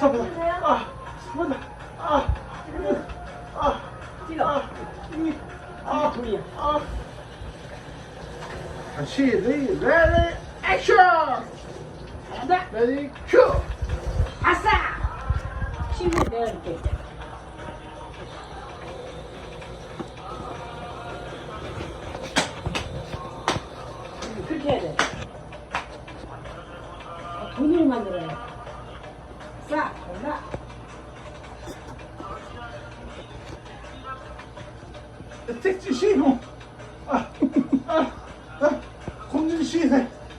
사보다. 시리 레디 액션. 잘한다. 레디 큐. 아싸. 친구 내가 이렇게. 그렇게 해야 돼. 돈을 만들어야 돼. 싸, 올라. 택지 신호.